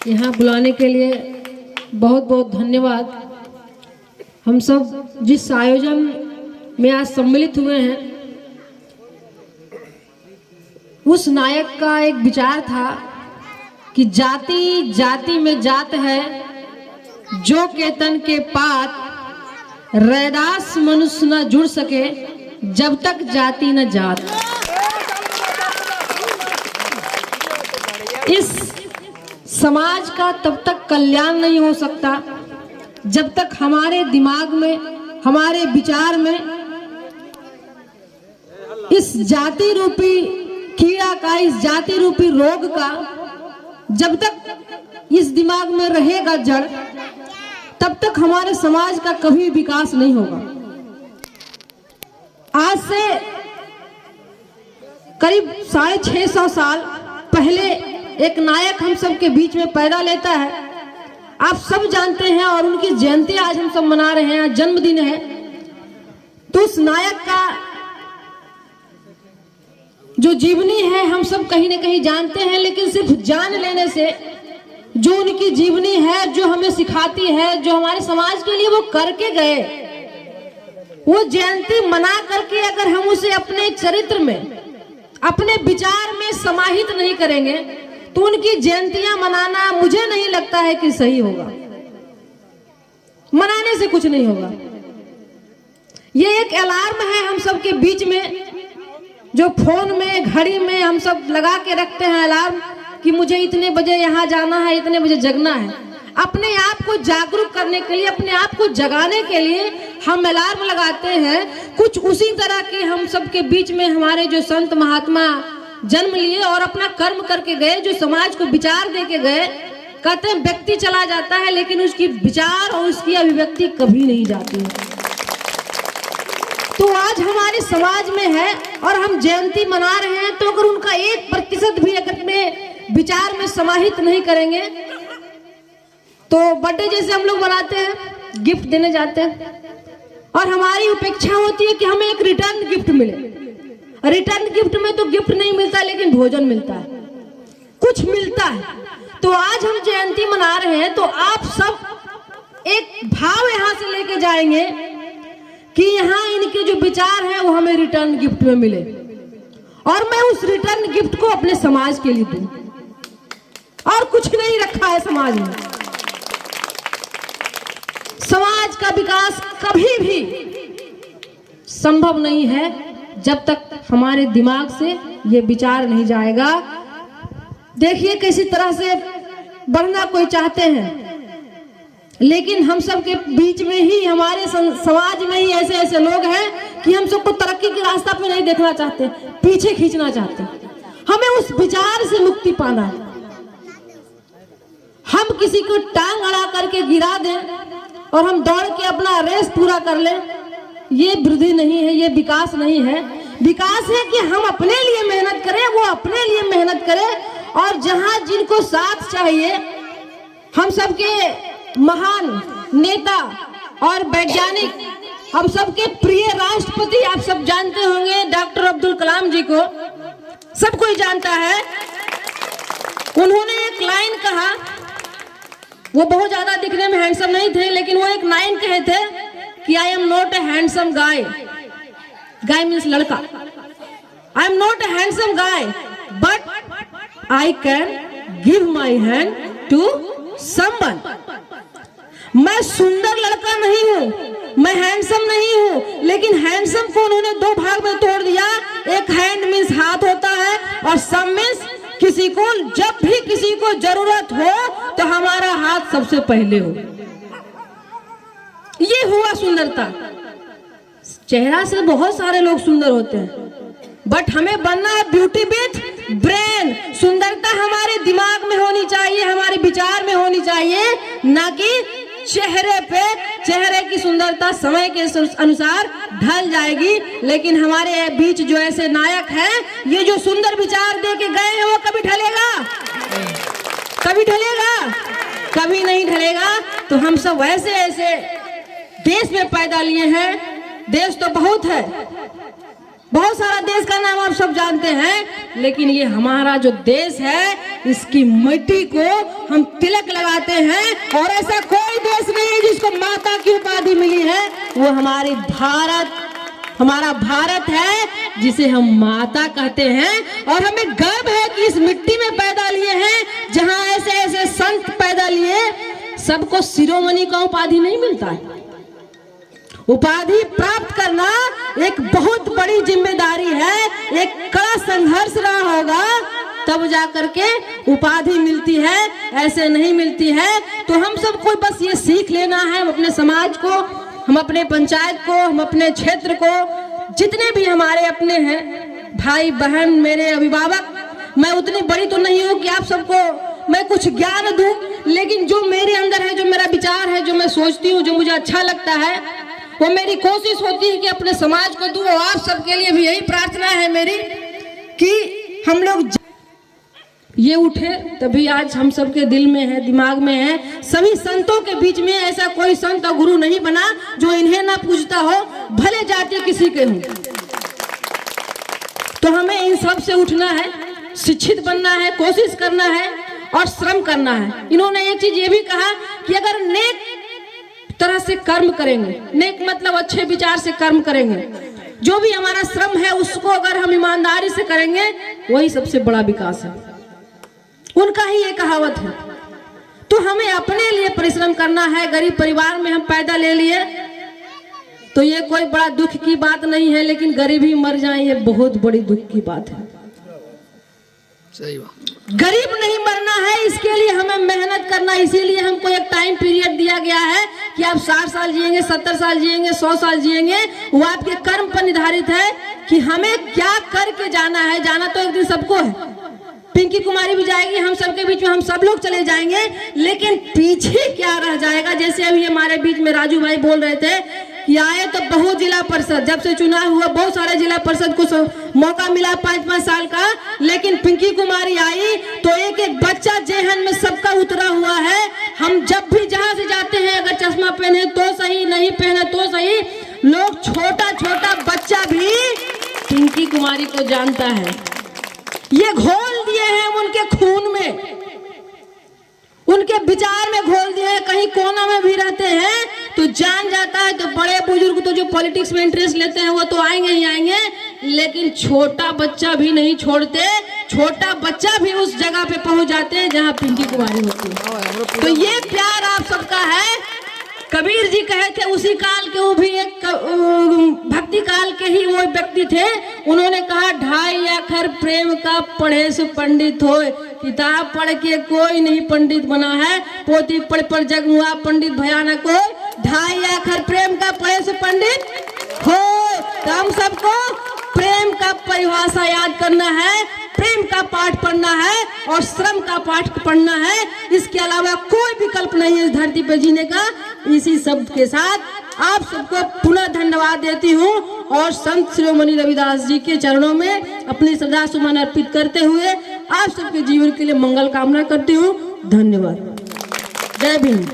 यहाँ बुलाने के लिए बहुत बहुत धन्यवाद। हम सब जिस आयोजन में आज सम्मिलित हुए हैं, उस नायक का एक विचार था कि जाति जाति में जात है, जो के तन के पात, रैदास मनुष्य न जुड़ सके जब तक जाति न जात। इस समाज का तब तक कल्याण नहीं हो सकता जब तक हमारे दिमाग में, हमारे विचार में इस जाति रूपी कीड़ा का, इस जाति रूपी रोग का जब तक इस दिमाग में रहेगा जड़, तब तक हमारे समाज का कभी विकास नहीं होगा। आज से करीब 650 साल पहले एक नायक हम सब के बीच में पैदा लेता है, आप सब जानते हैं, और उनकी जयंती आज हम सब मना रहे हैं, जन्मदिन है। तो उस नायक का जो जीवनी है हम सब कहीं ना कहीं जानते हैं, लेकिन सिर्फ जान लेने से जो उनकी जीवनी है, जो हमें सिखाती है, जो हमारे समाज के लिए वो करके गए, वो जयंती मना करके अगर हम उसे अपने चरित्र में, अपने विचार में समाहित नहीं करेंगे तो उनकी जयंतियां मनाना मुझे नहीं लगता है कि सही होगा। मनाने से कुछ नहीं होगा। ये एक अलार्म है हम सब के बीच में, जो फोन में, घड़ी में हम सब लगा के रखते हैं अलार्म कि मुझे इतने बजे यहाँ जाना है, इतने बजे जगना है। अपने आप को जागरूक करने के लिए, अपने आप को जगाने के लिए हम अलार्म लगाते हैं। कुछ उसी तरह के हम सब के बीच में हमारे जो संत महात्मा जन्म लिए और अपना कर्म करके गए, जो समाज को विचार दे के गए। कहते हैं व्यक्ति चला जाता है लेकिन उसकी विचार और उसकी अभिव्यक्ति कभी नहीं जाती है। तो आज हमारे समाज में है और हम जयंती मना रहे हैं, तो अगर उनका 1% भी अगर अपने विचार में समाहित नहीं करेंगे, तो बर्थडे जैसे हम लोग मनाते हैं, गिफ्ट देने जाते हैं और हमारी अपेक्षा होती है कि हमें एक रिटर्न गिफ्ट मिले। रिटर्न गिफ्ट में तो गिफ्ट नहीं मिलता, लेकिन भोजन मिलता है, कुछ मिलता है। तो आज हम जयंती मना रहे हैं, तो आप सब एक भाव यहाँ से लेके जाएंगे कि यहाँ इनके जो विचार हैं वो हमें रिटर्न गिफ्ट में मिले, और मैं उस रिटर्न गिफ्ट को अपने समाज के लिए दूं। और कुछ नहीं रखा है समाज में। समाज का विकास कभी भी संभव नहीं है जब तक हमारे दिमाग से ये विचार नहीं जाएगा। देखिए किसी तरह से बढ़ना कोई चाहते हैं, लेकिन हम सब के बीच में ही, हमारे समाज में ही ऐसे ऐसे लोग हैं कि हम सबको तरक्की के रास्ता पे नहीं देखना चाहते, पीछे खींचना चाहते। हमें उस विचार से मुक्ति पाना है। हम किसी को टांग अड़ा करके गिरा दें और हम दौड़ के अपना रेस पूरा कर लें, ये वृद्धि नहीं है, ये विकास नहीं है। विकास है कि हम अपने लिए मेहनत करें, वो अपने लिए मेहनत करें, और जहां जिनको साथ चाहिए, हम सबके महान नेता और वैज्ञानिक, हम सबके प्रिय राष्ट्रपति, आप सब जानते होंगे डॉक्टर अब्दुल कलाम जी को, सब कोई जानता है। उन्होंने एक लाइन कहा, वो बहुत ज्यादा दिखने में हैंडसम नहीं थे, लेकिन वो एक लाइन कहे थे कि I am not a handsome guy. Guy means लड़का। I am not a handsome guy, but I can give my hand to someone. मैं सुंदर लड़का नहीं हूं, मैं हैंडसम नहीं हूं, लेकिन हैंडसम को उन्होंने 2 भाग में तोड़ दिया। एक हैंड मीन्स हाथ होता है, और सम मीन्स किसी को, जब भी किसी को जरूरत हो तो हमारा हाथ सबसे पहले हो। ये हुआ सुंदरता। चेहरा से बहुत सारे लोग सुंदर होते हैं, बट हमें बनना है ब्यूटी विथ ब्रेन। सुंदरता हमारे दिमाग में होनी चाहिए, हमारे विचार में होनी चाहिए, ना कि चेहरे पे। चेहरे की सुंदरता समय के अनुसार ढल जाएगी, लेकिन हमारे बीच जो ऐसे नायक हैं, ये जो सुंदर विचार दे के गए हैं, वो कभी ढलेगा? कभी ढलेगा? कभी नहीं ढलेगा। तो हम सब ऐसे ऐसे देश में पैदा लिए हैं। देश तो बहुत है, बहुत सारा देश का नाम आप सब जानते हैं, लेकिन ये हमारा जो देश है, इसकी मिट्टी को हम तिलक लगाते हैं। और ऐसा कोई देश नहीं है जिसको माता की उपाधि मिली है, वो हमारा भारत है, जिसे हम माता कहते हैं। और हमें गर्व है कि इस मिट्टी में पैदा लिए हैं, जहां ऐसे ऐसे संत पैदा लिए। सबको शिरोमणि का उपाधि नहीं मिलता है। उपाधि प्राप्त करना एक बहुत बड़ी जिम्मेदारी है, एक कड़ा संघर्ष रहा होगा, तब जाकर के उपाधि मिलती है, ऐसे नहीं मिलती है। तो हम सबको बस ये सीख लेना है, हम अपने समाज को, हम अपने पंचायत को, हम अपने क्षेत्र को, जितने भी हमारे अपने हैं भाई बहन, मेरे अभिभावक, मैं उतनी बड़ी तो नहीं हूँ कि आप सबको मैं कुछ ज्ञान दूं, लेकिन जो मेरे अंदर है, जो मेरा विचार है, जो मैं सोचती हूँ, जो मुझे अच्छा लगता है, वो मेरी कोशिश होती है कि अपने समाज को दूं। और आप सबके लिए भी यही प्रार्थना है मेरी कि हम लोग ये उठे, तभी आज हम सबके दिल में है, दिमाग में है। सभी संतों के बीच में ऐसा कोई संत और गुरु नहीं बना जो इन्हें ना पूजता हो, भले जाति किसी के हों। तो हमें इन सब से उठना है, शिक्षित बनना है, कोशिश करना है और श्रम करना है। इन्होंने एक चीज ये भी कहा कि अगर नेक तरह से कर्म करेंगे, नेक मतलब अच्छे विचार से कर्म करेंगे, जो भी हमारा श्रम है उसको अगर हम ईमानदारी से करेंगे, वही सबसे बड़ा विकास है। उनका ही ये कहावत है। तो हमें अपने लिए परिश्रम करना है। गरीब परिवार में हम पैदा ले लिए तो ये कोई बड़ा दुख की बात नहीं है, लेकिन गरीबी मर जाए ये बहुत बड़ी दुख की बात है। सही बात। गरीब नहीं मरना है, इसके लिए हमें मेहनत करना। इसीलिए हमको एक टाइम पीरियड दिया गया है कि आप 60 साल जिएंगे, 70 साल जिएंगे, 100 साल जिएंगे। वो आपके कर्म पर निर्धारित है कि हमें क्या करके जाना है। जाना तो एक दिन सबको है, पिंकी कुमारी भी जाएगी, हम सबके बीच में हम सब लोग चले जाएंगे, लेकिन पीछे क्या रह जाएगा। जैसे अभी हमारे बीच में राजू भाई बोल रहे थे कि आए तो बहुत जिला परिषद, जब से चुनाव हुआ बहुत सारे जिला परिषद को मौका मिला 5-5 साल का, लेकिन पिंकी कुमारी आई तो एक एक बच्चा जेहन में सबका उतरा हुआ है। हम जब भी जहां से जाते हैं, अगर चश्मा पहने तो सही, नहीं पहने तो सही, लोग छोटा छोटा बच्चा भी पिंकी कुमारी को जानता है। ये घोल दिए हैं उनके खून में, उनके विचार में घोल दिए हैं। कहीं कोना में भी रहते हैं तो जान जाता है। तो बड़े बुजुर्ग तो जो पॉलिटिक्स में इंटरेस्ट लेते हैं वो तो आएंगे ही आएंगे, लेकिन छोटा बच्चा भी नहीं छोड़ते। छोटा बच्चा भी उस जगह पे पहुंच जाते हैं जहां पिंकी कुमारी होती है। तो ये प्यार आप सबका है। कबीर जी कहे थे उसी काल के, वो भी एक भक्ति काल के ही वो व्यक्ति थे। उन्होंने कहा 2.5 अक्षर प्रेम का पढ़े से पंडित होए। किताब पढ़ के कोई नहीं पंडित बना है, पोथी पढ़ पर जग हुआ पंडित भयानक हो। 2.5 अक्षर प्रेम का पढ़े से पंडित हो। तो हम सबको प्रेम का परिभाषा याद करना है, प्रेम का पाठ पढ़ना है और श्रम का पाठ पढ़ना है। इसके अलावा कोई विकल्प नहीं है इस धरती पर जीने का। इसी शब्द के साथ आप सबको पुनः धन्यवाद देती हूँ और संत शिरोमणि रविदास जी के चरणों में अपनी श्रद्धा सुमन अर्पित करते हुए आप सबके जीवन के लिए मंगल कामना करती हूँ। धन्यवाद। जय भीम।